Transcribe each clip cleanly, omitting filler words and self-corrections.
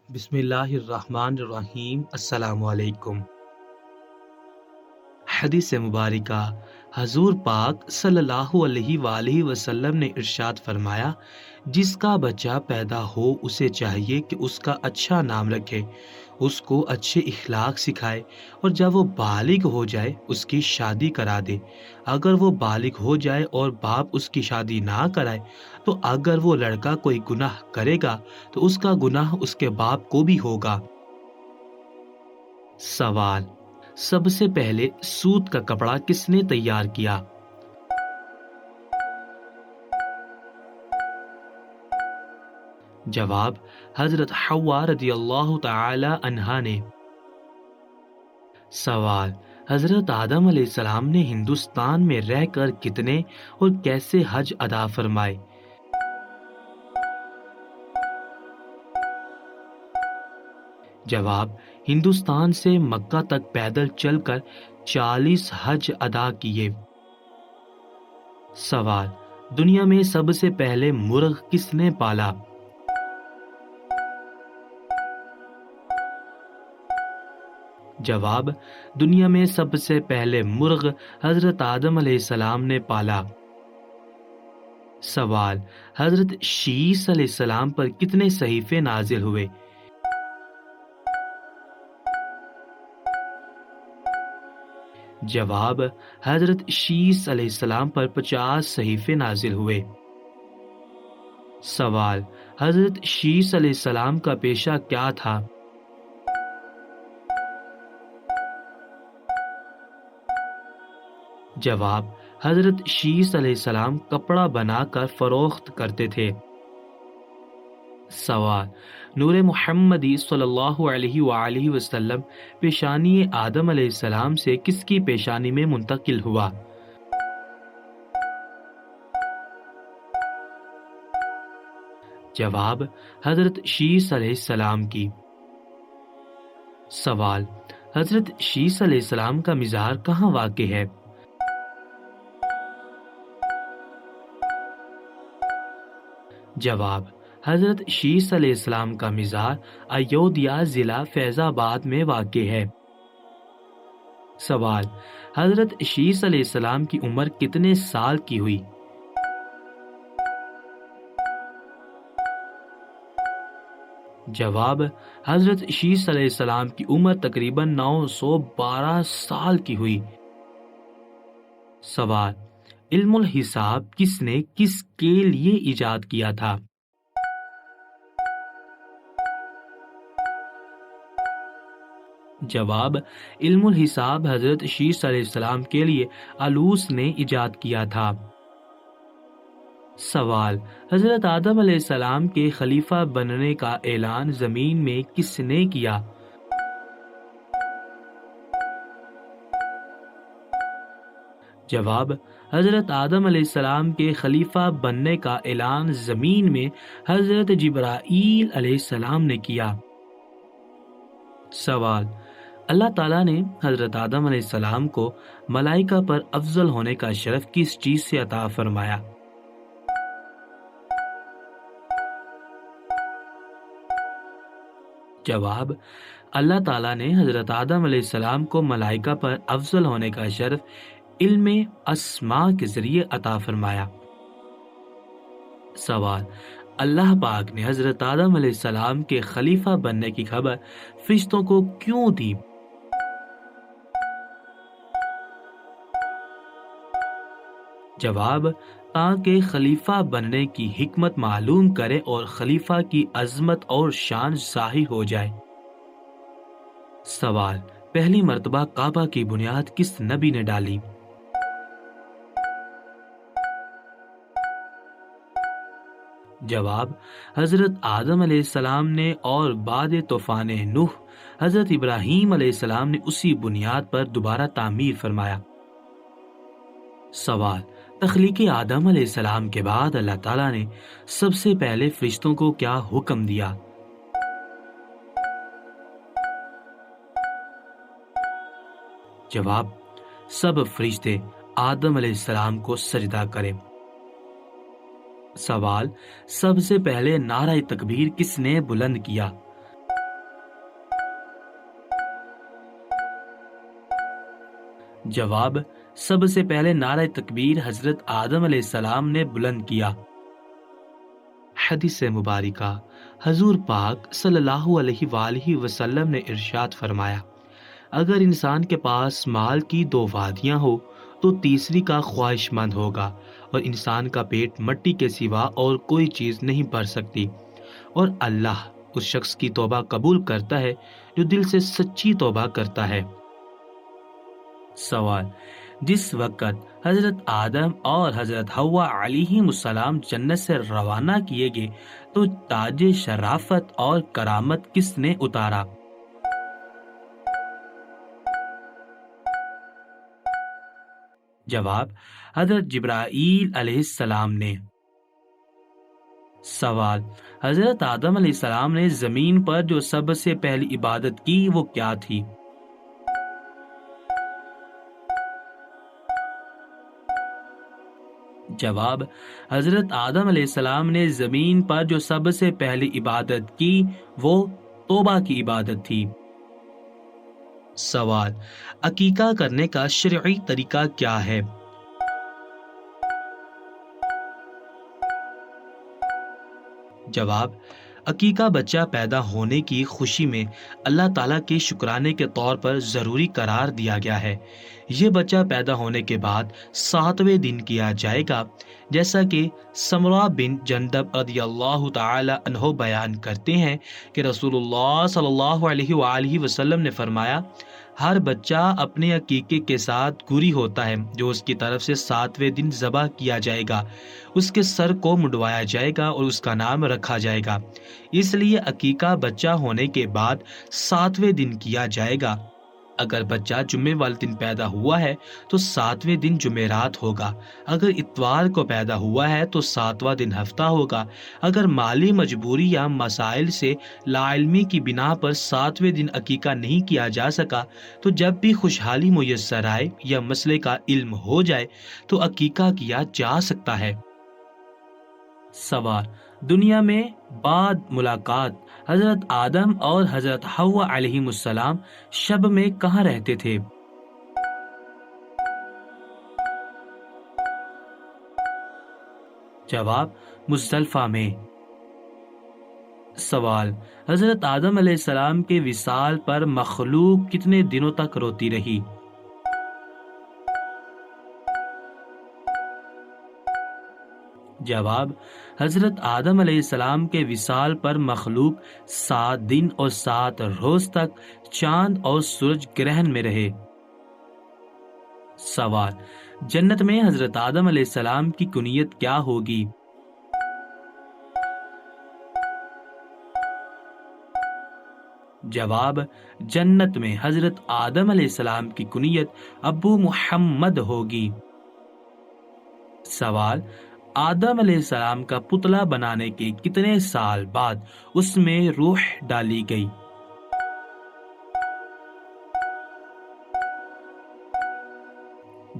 بسم اللہ الرحمن الرحیم۔ السلام علیکم۔ حدیث مبارکہ، حضور پاک صلی اللہ علیہ وآلہ وسلم نے ارشاد فرمایا، جس کا بچہ پیدا ہو اسے چاہیے کہ اس کا اچھا نام رکھے، اس کو اچھے اخلاق سکھائے، اور جب وہ بالغ ہو جائے اس کی شادی کرا دے۔ اگر وہ بالغ ہو جائے اور باپ اس کی شادی نہ کرائے تو اگر وہ لڑکا کوئی گناہ کرے گا تو اس کا گناہ اس کے باپ کو بھی ہوگا۔ سوال: سب سے پہلے سوت کا کپڑا کس نے تیار کیا؟ جواب: حضرت حوا رضی اللہ تعالی عنہا نے۔ سوال: حضرت آدم علیہ السلام نے ہندوستان میں رہ کر کتنے اور کیسے حج ادا فرمائے؟ جواب: ہندوستان سے مکہ تک پیدل چل کر 40 حج ادا کیے۔ سوال: دنیا میں سب سے پہلے مرغ کس نے پالا؟ جواب: دنیا میں سب سے پہلے مرغ حضرت آدم علیہ السلام نے پالا۔ سوال: حضرت شیس علیہ السلام پر کتنے صحیفے نازل ہوئے؟ جواب: حضرت شیس علیہ السلام پر 50 صحیفے نازل ہوئے۔ سوال: حضرت شیس علیہ السلام کا پیشہ کیا تھا؟ جواب: حضرت شیس علیہ السلام کپڑا بنا کر فروخت کرتے تھے۔ سوال: نور محمدی صلی اللہ علیہ وآلہ وسلم پیشانی آدم علیہ السلام سے کس کی پیشانی میں منتقل ہوا؟ جواب: حضرت شیس علیہ السلام کی۔ سوال: حضرت شیس علیہ السلام کا مزار کہاں واقع ہے؟ جواب: حضرت شیس علیہ السلام کا مزار ایودھیا ضلع فیض آباد میں واقع ہے۔ سوال: حضرت شیس علیہ السلام کی عمر کتنے سال کی ہوئی؟ جواب: حضرت شیس علیہ السلام کی عمر تقریباً 912 سال کی ہوئی۔ سوال: علم الحساب کس نے کس کے لیے ایجاد کیا تھا؟ جواب: علم الحساب حضرت شیس علیہ السلام کے لیے آلوس نے ایجاد کیا تھا۔ سوال: حضرت آدم علیہ السلام کے خلیفہ بننے کا اعلان زمین میں کس نے کیا؟ جواب: حضرت آدم علیہ السلام کے خلیفہ بننے کا اعلان زمین میں حضرت جبرائیل علیہ السلام نے کیا۔ سوال: اللہ تعالیٰ نے حضرت آدم علیہ السلام کو ملائکہ پر افضل ہونے کا شرف کس چیز سے عطا فرمایا؟ جواب: اللہ تعالیٰ نے حضرت آدم علیہ السلام کو ملائکہ پر افضل ہونے کا شرف علم اسماء کے ذریعے عطا فرمایا۔ سوال: اللہ پاک نے حضرت آدم علیہ السلام کے خلیفہ بننے کی خبر فرشتوں کو کیوں دی؟ جواب: تاکہ خلیفہ بننے کی حکمت معلوم کرے اور خلیفہ کی عظمت اور شان ظاہر ہو جائے۔ سوال: پہلی مرتبہ کعبہ کی بنیاد کس نبی نے ڈالی؟ جواب: حضرت آدم علیہ السلام نے، اور بعد طوفان نوح حضرت ابراہیم علیہ السلام نے اسی بنیاد پر دوبارہ تعمیر فرمایا۔ سوال: تخلیق آدم علیہ السلام کے بعد اللہ تعالیٰ نے سب سے پہلے فرشتوں کو کیا حکم دیا؟ جواب: سب فرشتے آدم علیہ السلام کو سجدہ کریں۔ سوال: سب سے پہلے نعرہ تکبیر کس نے بلند کیا؟ جواب: سب سے پہلے نعرہ تکبیر حضرت آدم علیہ السلام نے بلند کیا۔ حدیث مبارکہ: حضور پاک صلی اللہ علیہ وآلہ وسلم نے ارشاد فرمایا، اگر انسان کے پاس مال کی دو وادیاں ہو تو تیسری کا خواہش مند ہوگا، اور انسان کا پیٹ مٹی کے سوا اور کوئی چیز نہیں بھر سکتی، اور اللہ اس شخص کی توبہ قبول کرتا ہے جو دل سے سچی توبہ کرتا ہے۔ سوال: جس وقت حضرت آدم اور حضرت حوا علیہم السلام جنت سے روانہ کیے گئے تو تاج شرافت اور کرامت کس نے اتارا؟ جواب: حضرت جبرائیل علیہ السلام نے۔ سوال: حضرت آدم علیہ السلام نے زمین پر جو سب سے پہلی عبادت کی وہ کیا تھی؟ جواب: حضرت آدم علیہ السلام نے زمین پر جو سب سے پہلی عبادت کی وہ توبہ کی عبادت تھی۔ سوال: عقیقہ کرنے کا شرعی طریقہ کیا ہے؟ جواب: عقیقہ بچہ پیدا ہونے کی خوشی میں اللہ تعالیٰ کے شکرانے کے طور پر ضروری قرار دیا گیا ہے۔ یہ بچہ پیدا ہونے کے بعد 7ویں دن کیا جائے گا، جیسا کہ سمرہ بن جندب رضی اللہ تعالی عنہ بیان کرتے ہیں کہ رسول اللہ صلی اللہ علیہ وآلہ وسلم نے فرمایا، ہر بچہ اپنے عقیقے کے ساتھ گوری ہوتا ہے جو اس کی طرف سے 7ویں دن ذبح کیا جائے گا، اس کے سر کو منڈوایا جائے گا اور اس کا نام رکھا جائے گا۔ اس لیے عقیقہ بچہ ہونے کے بعد 7ویں دن کیا جائے گا۔ اگر بچہ جمعے والے دن پیدا ہوا ہے تو 7ویں دن جمعرات ہوگا، اگر اتوار کو پیدا ہوا ہے تو 7واں دن ہفتہ ہوگا، اگر مالی مجبوری یا مسائل سے لا علمی کی بنا پر 7ویں دن عقیقہ نہیں کیا جا سکا تو جب بھی خوشحالی میسر آئے یا مسئلے کا علم ہو جائے تو عقیقہ کیا جا سکتا ہے۔ سوال: دنیا میں بعد ملاقات حضرت آدم اور حضرت حوا علیہم السلام شب میں کہاں رہتے تھے؟ جواب: مزدلفہ میں۔ سوال: حضرت آدم علیہ السلام کے وصال پر مخلوق کتنے دنوں تک روتی رہی؟ جواب: حضرت آدم علیہ السلام کے وصال پر مخلوق 7 دن اور 7 روز تک چاند اور سورج گرہن میں رہے۔ سوال: جنت میں حضرت آدم علیہ السلام کی کنیت کیا ہوگی؟ جواب: جنت میں حضرت آدم علیہ السلام کی کنیت ابو محمد ہوگی۔ سوال: آدم علیہ السلام کا پتلا بنانے کے کتنے سال بعد اس میں روح ڈالی گئی؟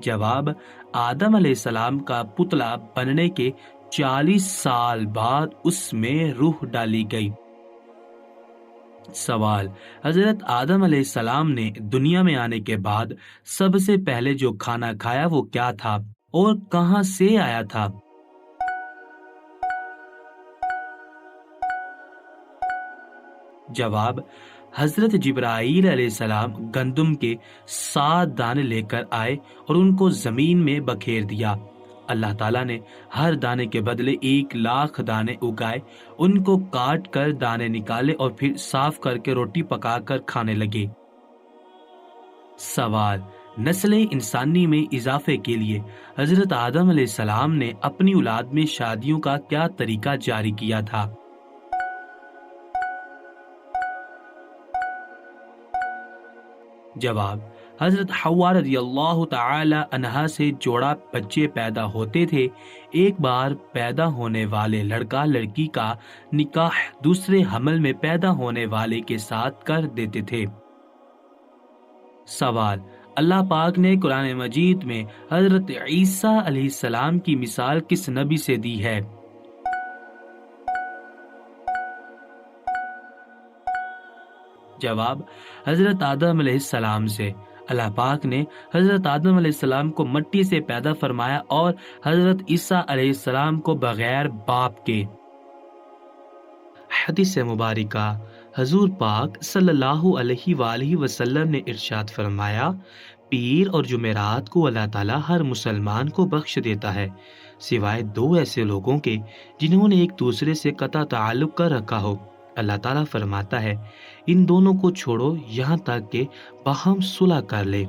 جواب: آدم علیہ السلام کا پتلا بننے کے 40 سال بعد اس میں روح ڈالی گئی۔ سوال: حضرت آدم علیہ السلام نے دنیا میں آنے کے بعد سب سے پہلے جو کھانا کھایا وہ کیا تھا اور کہاں سے آیا تھا؟ جواب: حضرت جبرائیل علیہ السلام گندم کے 7 دانے لے کر آئے اور ان کو زمین میں بکھیر دیا۔ اللہ تعالیٰ نے ہر دانے کے بدلے 1,00,000 دانے اگائے، ان کو کاٹ کر دانے نکالے اور پھر صاف کر کے روٹی پکا کر کھانے لگے۔ سوال: نسل انسانی میں اضافے کے لیے حضرت آدم علیہ السلام نے اپنی اولاد میں شادیوں کا کیا طریقہ جاری کیا تھا؟ جواب: حضرت حوا رضی اللہ تعالی عنہا سے جوڑا بچے پیدا ہوتے تھے، ایک بار پیدا ہونے والے لڑکا لڑکی کا نکاح دوسرے حمل میں پیدا ہونے والے کے ساتھ کر دیتے تھے۔ سوال: اللہ پاک نے قرآن مجید میں حضرت عیسیٰ علیہ السلام کی مثال کس نبی سے دی ہے؟ جواب: حضرت آدم علیہ السلام سے۔ اللہ پاک نے حضرت آدم علیہ السلام کو مٹی سے پیدا فرمایا اور حضرت عیسیٰ علیہ السلام کو بغیر باپ کے۔ حدیث مبارکہ، حضور پاک صلی اللہ علیہ وآلہ وسلم نے ارشاد فرمایا، پیر اور جمعرات کو اللہ تعالیٰ ہر مسلمان کو بخش دیتا ہے سوائے دو ایسے لوگوں کے جنہوں نے ایک دوسرے سے قطع تعلق کر رکھا ہو۔ اللہ تعالیٰ فرماتا ہے، ان دونوں کو چھوڑو یہاں تک کہ باہم صلح کر لے۔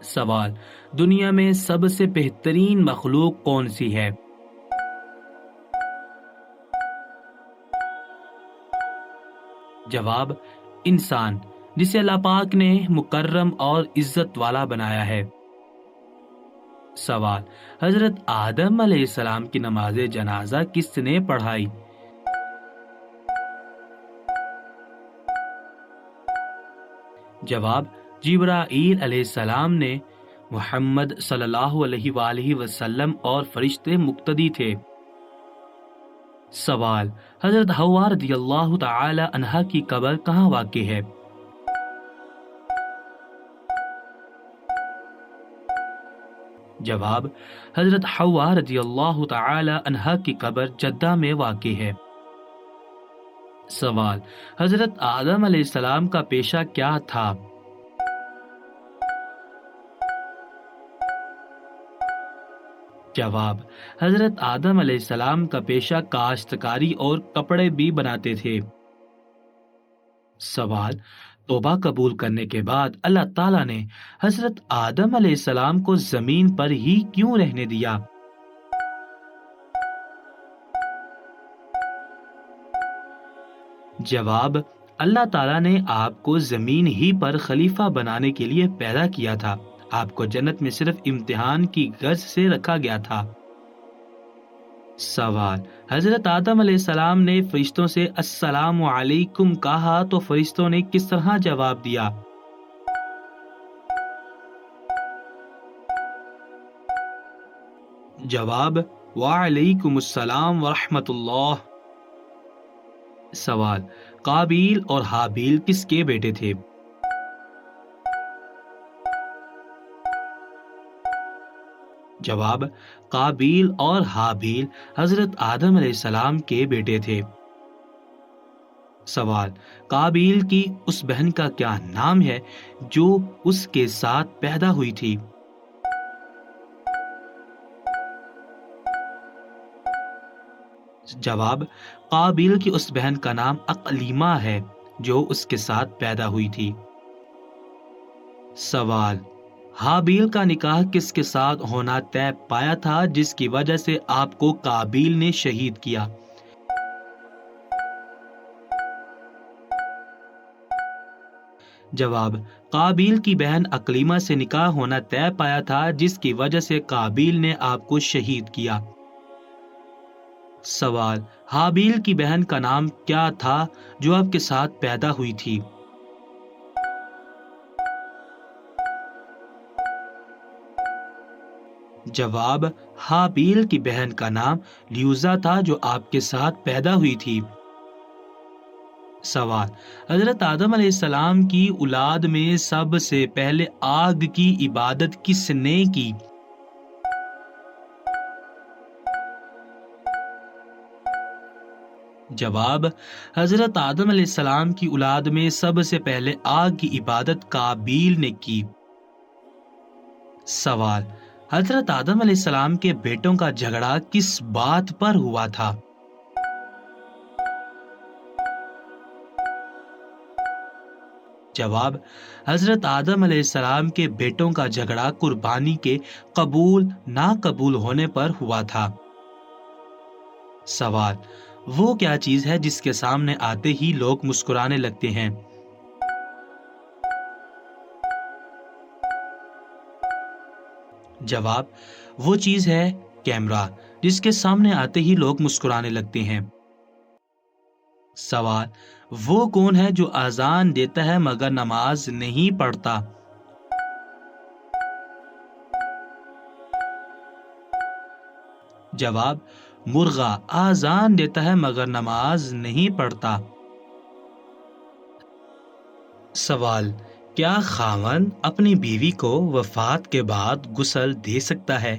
سوال، دنیا میں سب سے بہترین مخلوق کون سی ہے؟ جواب، انسان، جسے اللہ پاک نے مکرم اور عزت والا بنایا ہے۔ سوال، حضرت آدم علیہ السلام کی نماز جنازہ کس نے پڑھائی؟ جواب، جبرائیل علیہ السلام نے۔ محمد صلی اللہ علیہ وآلہ وسلم اور فرشتے مقتدی تھے۔ سوال، حضرت حوا رضی اللہ تعالی عنہا کی قبر کہاں واقع ہے؟ جواب، حضرت حوا رضی اللہ تعالی عنہا کی قبر جدہ میں واقع ہے۔ سوال، حضرت آدم علیہ السلام کا پیشہ کیا تھا؟ جواب، حضرت آدم علیہ السلام کا پیشہ کاشتکاری اور کپڑے بھی بناتے تھے۔ سوال، توبہ قبول کرنے کے بعد اللہ تعالیٰ نے حضرت آدم علیہ السلام کو زمین پر ہی کیوں رہنے دیا؟ جواب، اللہ تعالیٰ نے آپ کو زمین ہی پر خلیفہ بنانے کے لیے پیدا کیا تھا۔ آپ کو جنت میں صرف امتحان کی غرض سے رکھا گیا تھا۔ سوال، حضرت آدم علیہ السلام نے فرشتوں سے السلام علیکم کہا تو فرشتوں نے کس طرح جواب دیا؟ جواب، وعلیکم السلام ورحمۃ اللہ۔ سوال، قابیل اور حابیل کس کے بیٹے تھے؟ جواب، قابیل اور حابیل حضرت آدم علیہ السلام کے بیٹے تھے۔ سوال، قابیل کی اس بہن کا کیا نام ہے جو اس کے ساتھ پیدا ہوئی تھی؟ جواب، قابیل کی اس بہن کا نام اقلیمہ ہے جو اس کے ساتھ پیدا ہوئی تھی۔ سوال، حابیل کا نکاح کس کے ساتھ ہونا طے پایا تھا جس کی وجہ سے آپ کو قابیل نے شہید کیا؟ جواب، قابیل کی بہن اقلیمہ سے نکاح ہونا طے پایا تھا جس کی وجہ سے قابیل نے آپ کو شہید کیا۔ سوال، حابیل کی بہن کا نام کیا تھا جو آپ کے ساتھ پیدا ہوئی تھی؟ جواب، حابیل کی بہن کا نام لیوزا تھا جو آپ کے ساتھ پیدا ہوئی تھی۔ سوال، حضرت آدم علیہ السلام کی اولاد میں سب سے پہلے آگ کی عبادت کس نے کی؟ جواب، حضرت آدم علیہ السلام کی اولاد میں سب سے پہلے آگ کی عبادت قابیل نے کی۔ سوال، حضرت آدم علیہ السلام کے بیٹوں کا جھگڑا کس بات پر ہوا تھا؟ جواب، حضرت آدم علیہ السلام کے بیٹوں کا جھگڑا قربانی کے قبول نہ قبول ہونے پر ہوا تھا۔ سوال، وہ کیا چیز ہے جس کے سامنے آتے ہی لوگ مسکرانے لگتے ہیں؟ جواب، وہ چیز ہے کیمرہ جس کے سامنے آتے ہی لوگ مسکرانے لگتے ہیں۔ سوال، وہ کون ہے جو اذان دیتا ہے مگر نماز نہیں پڑھتا؟ جواب، مرغا اذان دیتا ہے مگر نماز نہیں پڑھتا۔ سوال، کیا خاوند اپنی بیوی کو وفات کے بعد غسل دے سکتا ہے؟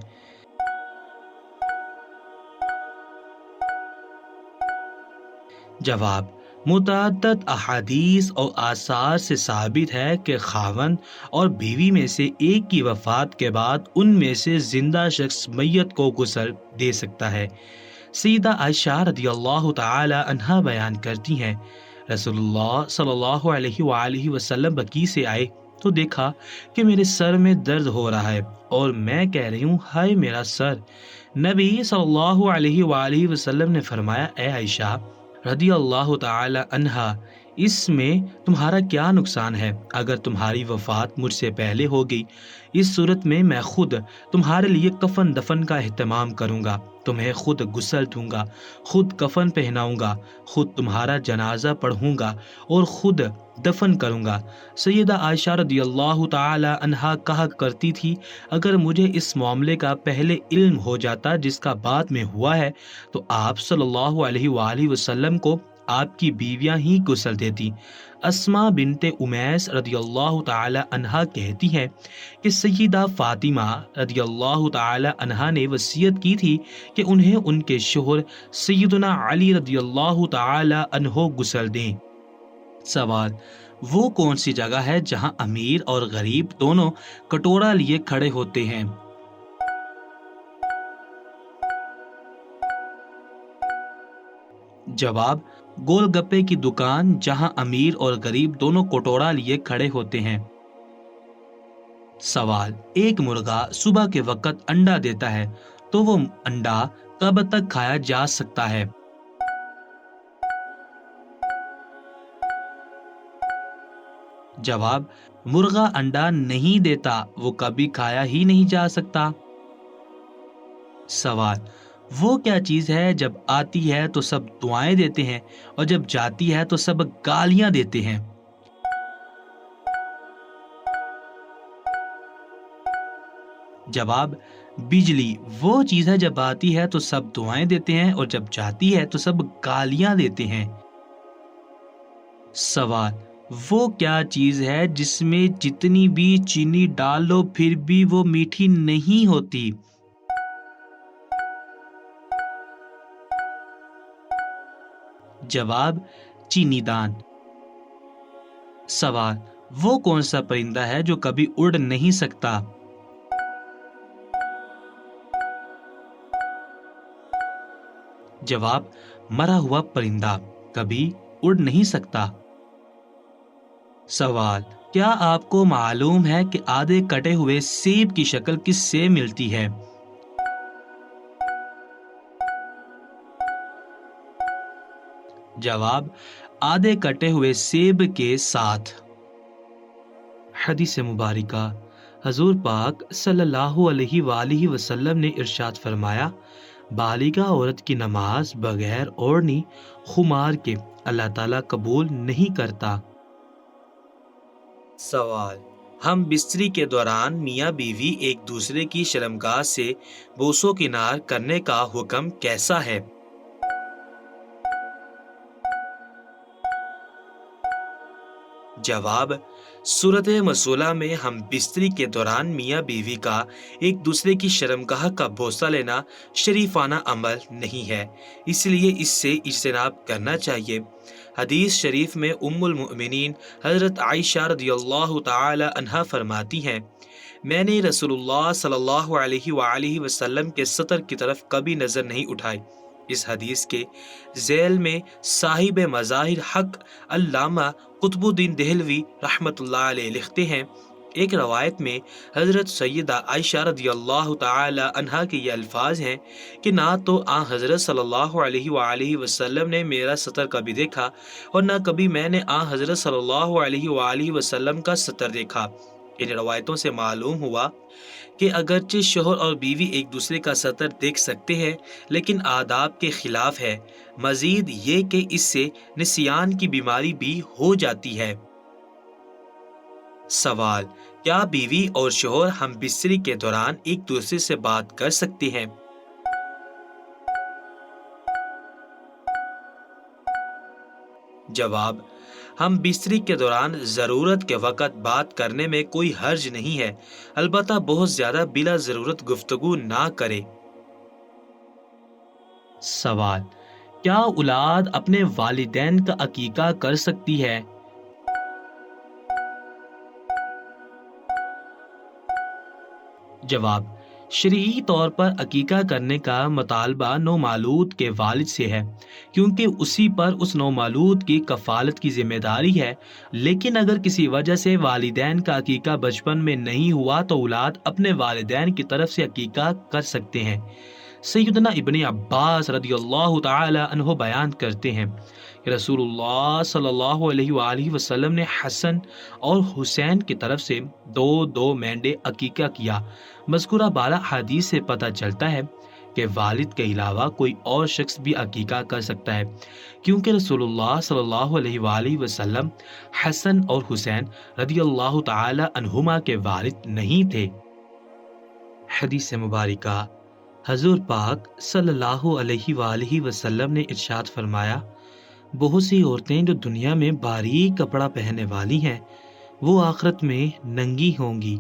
جواب: متعدد احادیث اور آثار سے ثابت ہے کہ خاوند اور بیوی میں سے ایک کی وفات کے بعد ان میں سے زندہ شخص میت کو غسل دے سکتا ہے۔ سیدہ عائشہ رضی اللہ تعالی عنہا بیان کرتی ہیں، رسول اللہ صلی اللہ علیہ وآلہ وسلم بقیع سے آئے تو دیکھا کہ میرے سر میں درد ہو رہا ہے اور میں کہہ رہی ہوں، ہائے میرا سر۔ نبی صلی اللہ علیہ وآلہ وسلم نے فرمایا، اے عائشہ رضی اللہ تعالی عنہا، اس میں تمہارا کیا نقصان ہے اگر تمہاری وفات مجھ سے پہلے ہو گئی؟ اس صورت میں خود تمہارے لیے کفن دفن کا اہتمام کروں گا، تمہیں خود غسل دوں گا، خود کفن پہناؤں گا، خود تمہارا جنازہ پڑھوں گا اور خود دفن کروں گا۔ سیدہ عائشہ رضی اللہ تعالی عنہا کہا کرتی تھی، اگر مجھے اس معاملے کا پہلے علم ہو جاتا جس کا بعد میں ہوا ہے تو آپ صلی اللہ علیہ وآلہ وسلم کو آپ کی بیویاں ہی غسل دیتی۔ اسماء بنت امیس رضی اللہ تعالی عنہا کہتی ہیں کہ سیدہ فاطمہ رضی اللہ تعالی عنہا نے وصیت کی تھی کہ انہیں ان کے شوہر سیدنا علی رضی اللہ تعالی عنہ غسل دیں۔ سوال: وہ کون سی جگہ ہے جہاں امیر اور غریب دونوں کٹورا لیے کھڑے ہوتے ہیں؟ جواب: گول گپے کی دکان جہاں امیر اور غریب دونوں کٹورا لیے کھڑے ہوتے ہیں۔ سوال: ایک مرغا صبح کے وقت انڈا دیتا ہے تو وہ انڈا کب تک کھایا جا سکتا ہے؟ جواب: مرغا انڈا نہیں دیتا، وہ کبھی کھایا ہی نہیں جا سکتا۔ سوال: وہ کیا چیز ہے جب آتی ہے تو سب دعائیں دیتے ہیں اور جب جاتی ہے تو سب گالیاں دیتے ہیں؟ جواب: بجلی وہ چیز ہے جب آتی ہے تو سب دعائیں دیتے ہیں اور جب جاتی ہے تو سب گالیاں دیتے ہیں۔ سوال: وہ کیا چیز ہے جس میں جتنی بھی چینی ڈال لو پھر بھی وہ میٹھی نہیں ہوتی؟ جواب: چینی دان۔ سوال: وہ کون سا پرندہ ہے جو کبھی اڑ نہیں سکتا؟ جواب: مرا ہوا پرندہ کبھی اڑ نہیں سکتا۔ سوال: کیا آپ کو معلوم ہے کہ آدھے کٹے ہوئے سیب کی شکل کس سے ملتی ہے؟ جواب: آدھے کٹے ہوئے سیب کے ساتھ۔ حدیث مبارکہ: حضور پاک صلی اللہ علیہ وآلہ وسلم نے ارشاد فرمایا، بالغہ عورت کی نماز بغیر اوڑھنی خمار کے اللہ تعالیٰ قبول نہیں کرتا۔ سوال: ہم بستری کے دوران میاں بیوی ایک دوسرے کی شرمگاہ سے بوس و کنار کرنے کا حکم کیسا ہے؟ جواب: صورت مسئلہ میں ہم بستری کے دوران میاں بیوی کا ایک دوسرے کی شرمگاہ کا بوسہ لینا شریفانہ عمل نہیں ہے، اس لیے اس سے اجتناب کرنا چاہیے۔ حدیث شریف میں ام المؤمنین حضرت عائشہ رضی اللہ تعالی عنہا فرماتی ہیں، میں نے رسول اللہ صلی اللہ علیہ وآلہ وسلم کے سطر کی طرف کبھی نظر نہیں اٹھائی۔ اس حدیث کے ذیل میں صاحب مظاہر حق علامہ قطب الدین دہلوی رحمۃ اللہ علیہ لکھتے ہیں، ایک روایت میں حضرت سیدہ عائشہ رضی اللہ تعالی عنہا کے یہ الفاظ ہیں کہ نہ تو آن حضرت صلی اللہ علیہ وآلہ وسلم نے میرا سطر کبھی دیکھا اور نہ کبھی میں نے آن حضرت صلی اللہ علیہ وآلہ وسلم کا سطر دیکھا۔ ان روایتوں سے معلوم ہوا کہ اگرچہ شوہر اور بیوی ایک دوسرے کا سطر دیکھ سکتے ہیں لیکن آداب کے خلاف ہے، مزید یہ کہ اس سے نسیان کی بیماری بھی ہو جاتی ہے۔ سوال: کیا بیوی اور شوہر ہم بستری کے دوران ایک دوسرے سے بات کر سکتے ہیں؟ جواب: ہم بستری کے دوران ضرورت کے وقت بات کرنے میں کوئی حرج نہیں ہے، البتہ بہت زیادہ بلا ضرورت گفتگو نہ کرے۔ سوال: کیا اولاد اپنے والدین کا عقیقہ کر سکتی ہے؟ جواب: شرعی طور پر عقیقہ کرنے کا مطالبہ نومولود کے والد سے ہے، کیونکہ اسی پر اس نومولود کی کفالت کی ذمہ داری ہے، لیکن اگر کسی وجہ سے والدین کا عقیقہ بچپن میں نہیں ہوا تو اولاد اپنے والدین کی طرف سے عقیقہ کر سکتے ہیں۔ سیدنا ابن عباس رضی اللہ تعالی عنہ بیان کرتے ہیں کہ رسول اللہ صلی اللہ علیہ وآلہ وسلم نے حسن اور حسین کی طرف سے دو مینڈے عقیقہ کیا۔ مذکورہ بالا حدیث سے پتہ چلتا ہے کہ والد کے علاوہ کوئی اور شخص بھی عقیقہ کر سکتا ہے، کیونکہ رسول اللہ صلی اللہ علیہ وآلہ وسلم حسن اور حسین رضی اللہ تعالی عنہما کے والد نہیں تھے۔ حدیث مبارکہ: حضور پاک صلی اللہ علیہ وآلہ وسلم نے ارشاد فرمایا، بہت سی عورتیں جو دنیا میں باریک کپڑا پہننے والی ہیں وہ آخرت میں ننگی ہوں گی۔